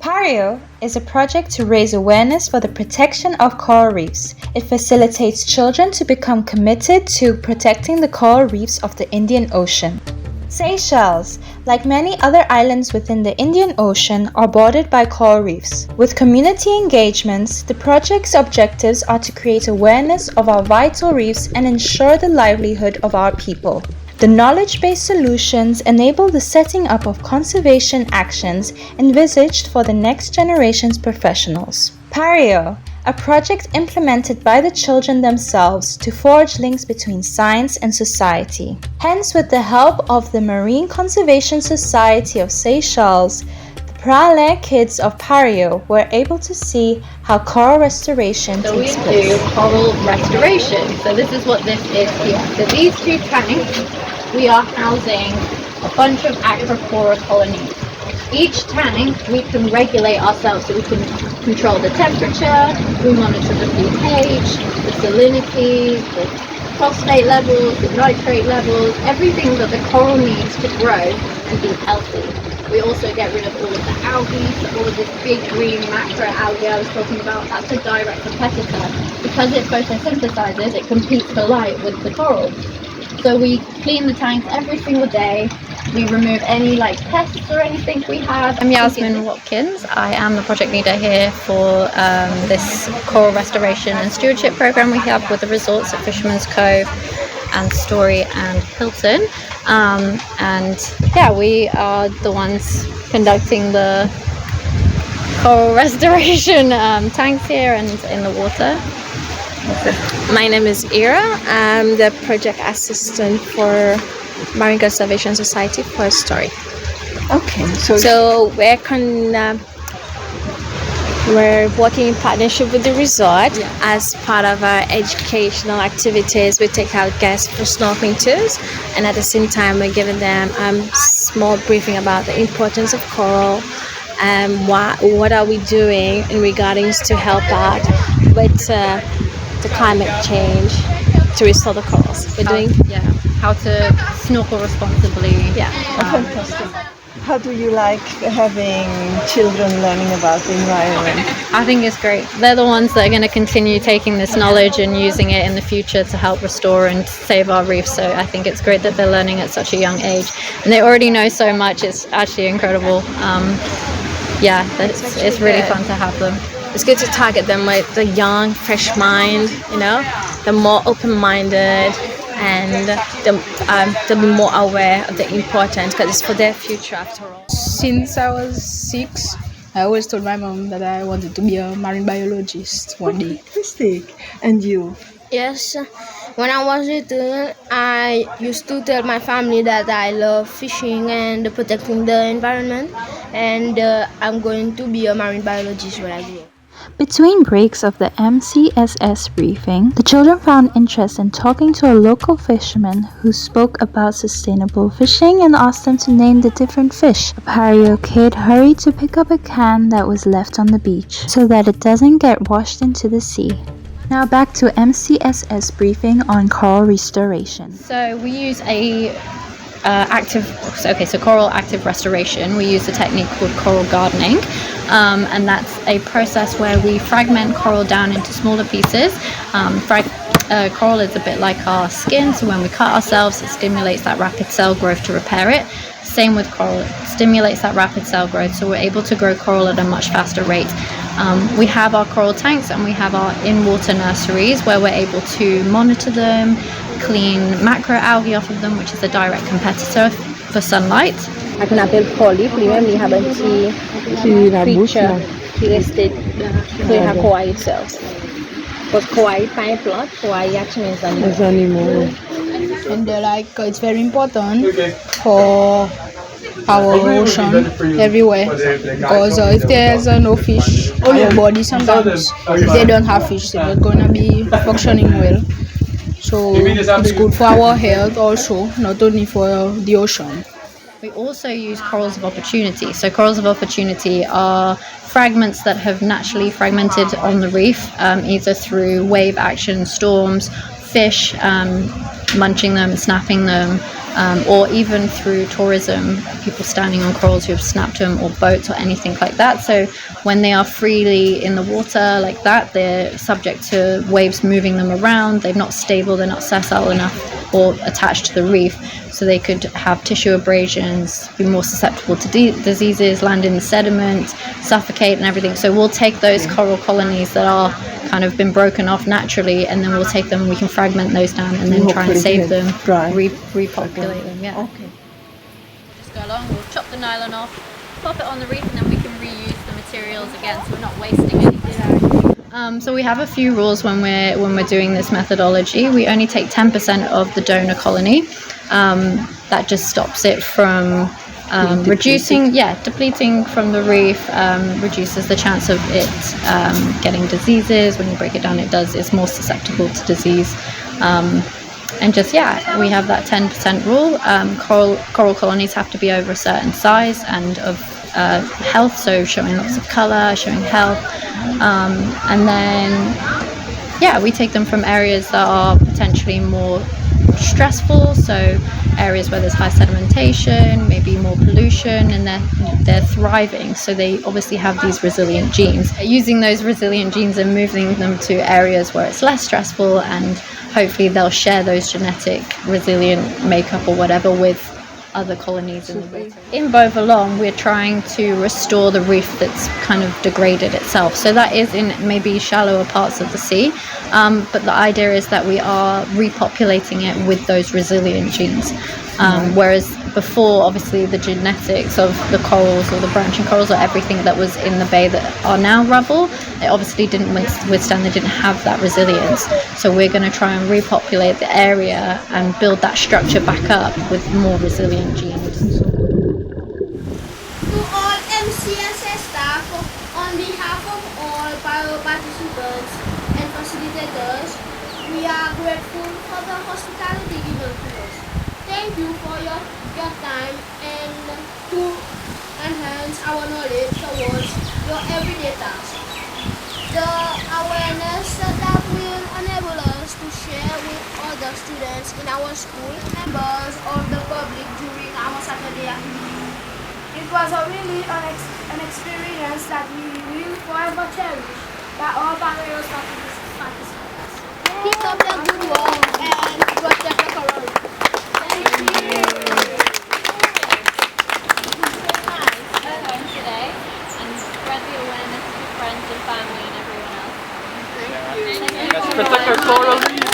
PAREO is a project to raise awareness for the protection of coral reefs. It facilitates children to become committed to protecting the coral reefs of the Indian Ocean. Seychelles, like many other islands within the Indian Ocean, are bordered by coral reefs. With community engagements, the project's objectives are to create awareness of our vital reefs and ensure the livelihood of our people. The knowledge-based solutions enable the setting up of conservation actions envisaged for the next generation's professionals. PAREO, a project implemented by the children themselves to forge links between science and society. Hence, with the help of the Marine Conservation Society of Seychelles, the Praslin kids of PAREO were able to see how coral restoration takes place. So we do coral restoration. So this is what this is here. So these two tanks, we are housing a bunch of aquacoral colonies. Each tank we can regulate ourselves, so we can control the temperature, we monitor the pH, the salinity, the phosphate levels, the nitrate levels, everything that the coral needs to grow and be healthy. We also get rid of all of the algae, so all of this big green macro algae I was talking about, that's a direct competitor. Because it photosynthesizes, it competes for light with the corals. So we clean the tanks every single day. We remove any pests or anything we have. I'm Yasmin Watkins. I am the project leader here for this coral restoration and stewardship program we have with the resorts at Fisherman's Cove and Story and Hilton. We are the ones conducting the coral restoration tanks here and in the water. My name is Ira. I'm the project assistant for Marine Conservation Society for Story. Okay, so we're working in partnership with the resort. As part of our educational activities. We take out guests for snorkeling tours, and at the same time we're giving them small briefing about the importance of coral and what are we doing in regarding to help out with the climate change to restore the corals. How to snorkel responsibly. Fantastic. How do you like having children learning about the environment? I think it's great. They're the ones that are going to continue taking this knowledge and using it in the future to help restore and save our reefs. So I think it's great that they're learning at such a young age. And they already know so much. It's actually incredible. It's really fun to have them. It's good to target them with the young, fresh mind, the more open-minded, and the more aware of the importance, because it's for their future after all. Since I was 6, I always told my mom that I wanted to be a marine biologist one day. Fantastic. And you? Yes, when I was little, I used to tell my family that I love fishing and protecting the environment, and I'm going to be a marine biologist when I grow up. Between breaks of the MCSS briefing, the children found interest in talking to a local fisherman who spoke about sustainable fishing and asked them to name the different fish. A PAREO kid hurried to pick up a can that was left on the beach so that it doesn't get washed into the sea. Now back to MCSS briefing on coral restoration. So we use coral active restoration. We use a technique called coral gardening, and that's a process where we fragment coral down into smaller pieces. Coral is a bit like our skin, so when we cut ourselves, it stimulates that rapid cell growth to repair it. Same with coral, it stimulates that rapid cell growth, so we're able to grow coral at a much faster rate. We have our coral tanks and we have our in-water nurseries where we're able to monitor them, clean macroalgae off of them, which is a direct competitor for sunlight. Aku napel polyp, primeiro have creature listed to have kawaii cells. Because kawaii fine plot, kawaii actually is animal. And it's very important for our ocean everywhere, because if there's no fish, our body sometimes, if they don't have fish, they're not gonna be functioning well. So it's good for our health also, not only for the ocean. We also use corals of opportunity. So corals of opportunity are fragments that have naturally fragmented on the reef, either through wave action, storms, fish munching them, snapping them, or even through tourism, people standing on corals who have snapped them, or boats or anything like that. So when they are freely in the water like that, they're subject to waves moving them around. They're not stable, they're not sessile enough or attached to the reef, so they could have tissue abrasions, be more susceptible to diseases, land in the sediment, suffocate and everything. So we'll take those coral colonies that are kind of been broken off naturally, and then we'll take them and we can fragment those down and then try and save them, repopulate them. Yeah. Okay. Just go along, we'll chop the nylon off, plop it on the reef, and then we can reuse the materials again, so we're not wasting anything. So we have a few rules when we're doing this methodology. We only take 10% of the donor colony. That just stops it from depleting from the reef, reduces the chance of it getting diseases. When you break it down, it's more susceptible to disease. And we have that 10% rule. Coral colonies have to be over a certain size and of health, so showing lots of colour, showing health. And then, we take them from areas that are potentially more stressful, so areas where there's high sedimentation, maybe more pollution, and they're thriving, so they obviously have these resilient genes. Using those resilient genes and moving them to areas where it's less stressful, and hopefully they'll share those genetic resilient makeup or whatever with other colonies in the water. In Beau Vallon, we're trying to restore the reef that's kind of degraded itself. So that is in maybe shallower parts of the sea, but the idea is that we are repopulating it with those resilient genes. Whereas before, obviously, the genetics of the corals or the branching corals or everything that was in the bay that are now rubble, it obviously didn't withstand, they didn't have that resilience. So we're going to try and repopulate the area and build that structure back up with more resilient genes. To all MCSS staff, on behalf of all PAREO participants and facilitators, we are grateful for the hospitality given to us. Thank you for your time and to enhance our knowledge towards your everyday tasks. The awareness that will enable us to share with other students in our school, members of the public during our Saturday activity. It was an experience that we will forever cherish by all PAREO participants. Keep up the good work and protect the coral. Thank you. Today, and spread the awareness to friends and family and everyone else. Thank you. Let's protect our coral reef.